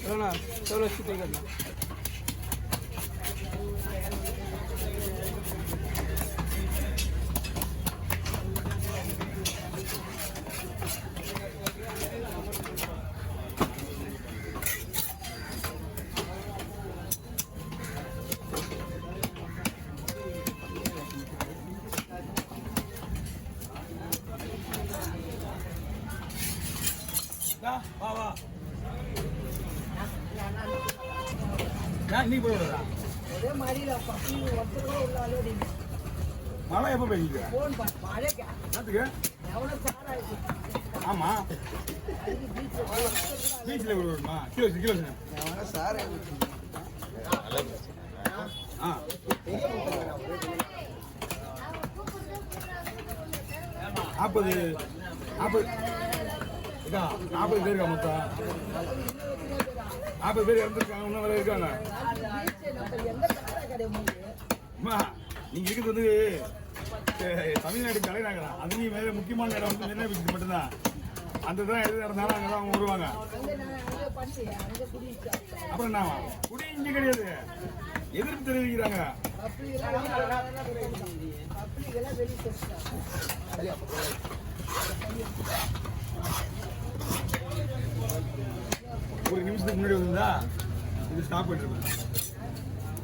ना चलो छुट्टी करना வா வா நீ போய் விடுறா ஒரே மழையில பப்பி ஒருத்தர் கூட உள்ள ஆல்ரெடி மழை எப்போ பெய்யுது ஃபோன் மழைக்கு அதுக்கு எவ்வளோ சார் ஆயிடுச்சு ஆமா பீச்சில் விடுமா கிலோ கிலோ எவ்வளோ சார் ஆயிடுச்சு ஆ 40 பேர் இருக்கா மொத்தம் 40 பேர் இறந்துருக்காங்க இன்னும் வேற இருக்காங்க அம்மா நீங்க இருக்கிறது வந்து தமிழ்நாடு தலைநகரம் அதுலேயும் வேற முக்கியமான இடம் வந்து மெரினா பீச் மட்டும்தான் அந்த தான் எது நடந்தாலும் அங்கே தான் அவங்க வருவாங்க அப்புறம் என்ன குடி இங்கே கிடையாது எதிர்ப்பு தெரிவிக்கிறாங்க ஒரு நிமிஷத்துக்கு முன்னாடி வந்தா இது ஸ்டாப் பண்ணிருக்கேன்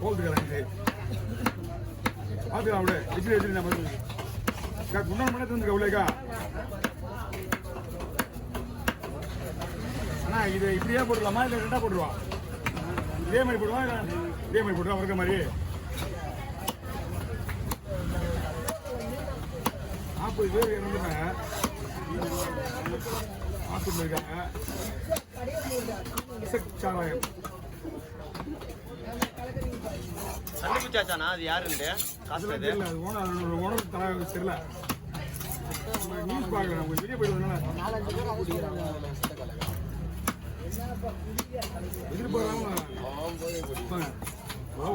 போட்டுக்கிறேன் பார்த்துக்கலாம் அப்படியே எப்படி எப்படி நம்ம முன்னாள் மணி வந்துருக்க அவ்வளோக்கா அண்ணா இது இப்படியே போட்டுடலாமா இல்லை ரெண்டா போட்டுருவா இதே மாதிரி போடுவா இல்லை இதே மாதிரி போட்டுருவா இருக்க மாதிரி 40 பேர் இறந்துங்க ஹாஸ்பிட்டல் இருக்காங்க சாராயம் கண்டுபிடிச்சாச்சானா அது யாருன்னு காசு தெரியல அது ஓனர் தலை தெரியல நியூஸ் பார்க்கல நம்ம வெளியே போயிட்டு எதிர்பார்க்காம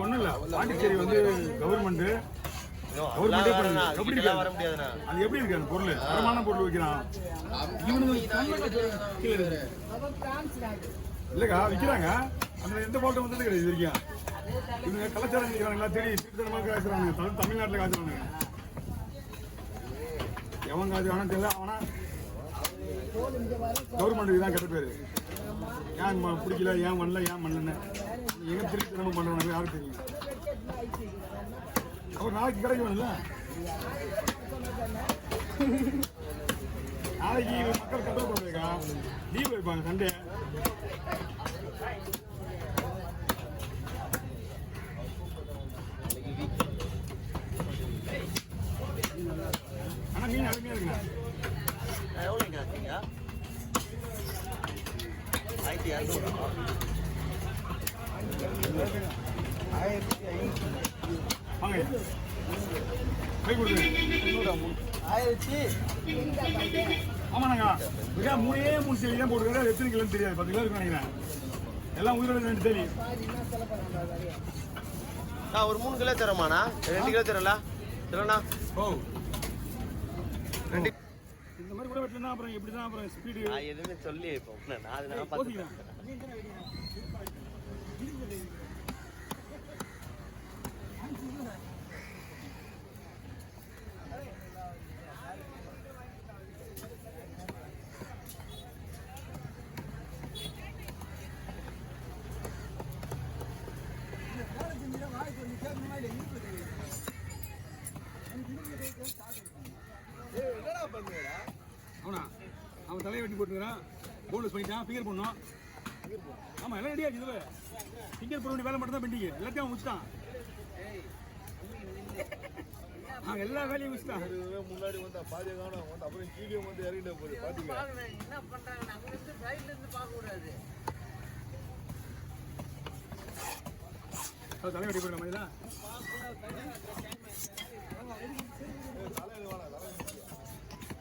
ஒன்றும் இல்லை பாண்டிச்சேரி வந்து கவர்மெண்ட் எப்படி வர முடியாது அது எப்படி இருக்கு அந்த பொருள் தரமான பொருள் வைக்கிறான் இல்லக்கா விற்கிறாங்க அந்த எந்த பாட்டம் வந்தது கிடையாது இது வரைக்கும் இவங்க கலாச்சாரம் நிற்கிறாங்களா தெரியும் திருத்தரமாக காய்ச்சுறாங்க தமிழ்நாட்டில் காய்ச்சுறாங்க எவன் காய்ச்சுறானு தெரியல அவனா கவர்மெண்ட்டுக்கு தான் கெட்ட பேர் ஏன் பிடிக்கல ஏன் பண்ணல ஏன் பண்ணலன்னு எங்க திருத்தரமாக பண்ணுறாங்க யாரும் தெரியும் அவர் நாளைக்கு கிடைக்கணும்ல நாளைக்கு மக்கள் கட்ட போடுறேக்கா லீவ் வைப்பாங்க சண்டே ஆனா மீன் அருமையா இருக்குங்க எவ்வளோங்க ஆச்சுங்க 1200 வாங்க கை கொடுங்க ஆமாண்ணா மிக 3 செய்தி தான் போட்டுருக்காரு எத்தனை கிலோன்னு தெரியாது 10 கிலோ இருக்கு நினைக்கிறேன் எல்லாம் உயிரோட 2 தேதி ஒரு 3 கிலோ தரமாண்ணா 2 கிலோ தரல தரண்ணா ஓ இந்த மாதிரி கூட வெட்டலாம் அப்புறம் எப்படி தான் அப்புறம் ஸ்பீடு எதுவுமே சொல்லி இப்போ நான் அதனால பார்த்துக்கிறேன் அவனா அவன் தலையை வெட்டி போட்டுக்கிறான் போனஸ் பண்ணிட்டான் ஃபிங்கர் பண்ணோம் ஆமாம் எல்லாம் ரெடி ஆச்சு இதில் ஃபிங்கர் பண்ண வேண்டிய வேலை மட்டும் தான் பெண்டிங்க எல்லாத்தையும் அவன் முடிச்சிட்டான் எல்லா வேலையும் முடிச்சிட்டான் முன்னாடி வந்து பாதிய காணும் வந்து அப்புறம் கீழே வந்து இறங்கிட்ட போகுது பாத்தீங்க என்ன பண்றாங்க அங்க இருந்து சைடுல இருந்து பார்க்க கூடாது தலை வெட்டி போடுற மாதிரி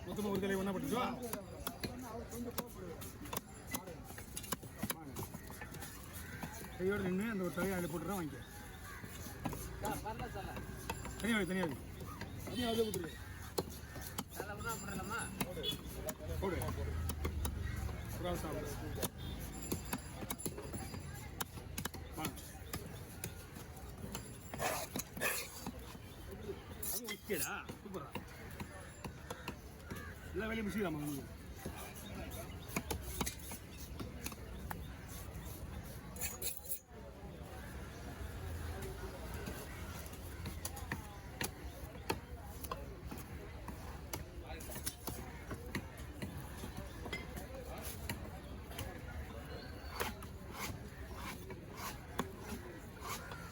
மொத்தமாக ஒரு தலையை ஒன்றா போட்டுச்சோ கையோடு நின்று அந்த ஒரு தலையை அதில் போட்டுறா வாங்கிக்க தனியாக தனியாக அதில் போட்டுரு போடு புறா சாப்பிடு அப்படியே மிசிக்கிறாமா உங்களுக்கு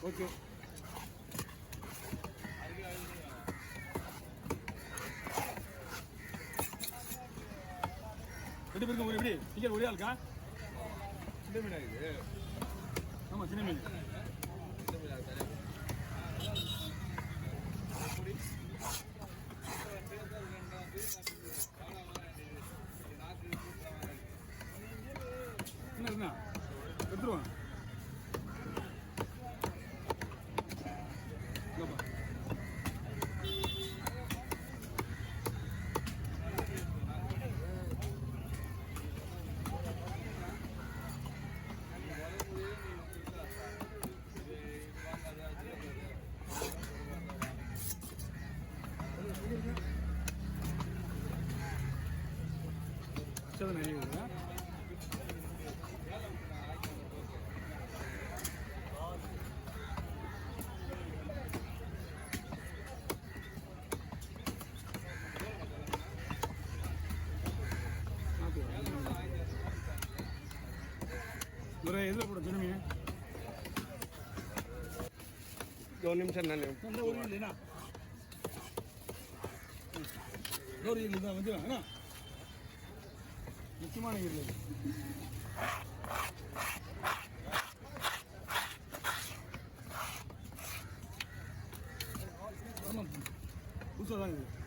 ஓகே ரெண்டு பேருக்கும் ஒரு எப்படி டிக்கெட் ஒரே ஆளுக்கா சின்ன மீனா இது ஆமாம் சின்ன மீன் சின்ன மீனா தனியாக என்ன இருக்குண்ணா எடுத்துருவான் இல்லைப்பா அச்சதை நிறைய இருக்குதா ஒரு எதில் போட சின்ன மீன் ஒரு நிமிஷம் நான் அந்த ஒரு இல்லைண்ணா ஒரு இல்லை தான் வந்து அண்ணா முக்கியமான இல்லை ஆமாம் புதுசாக தான் இருக்குது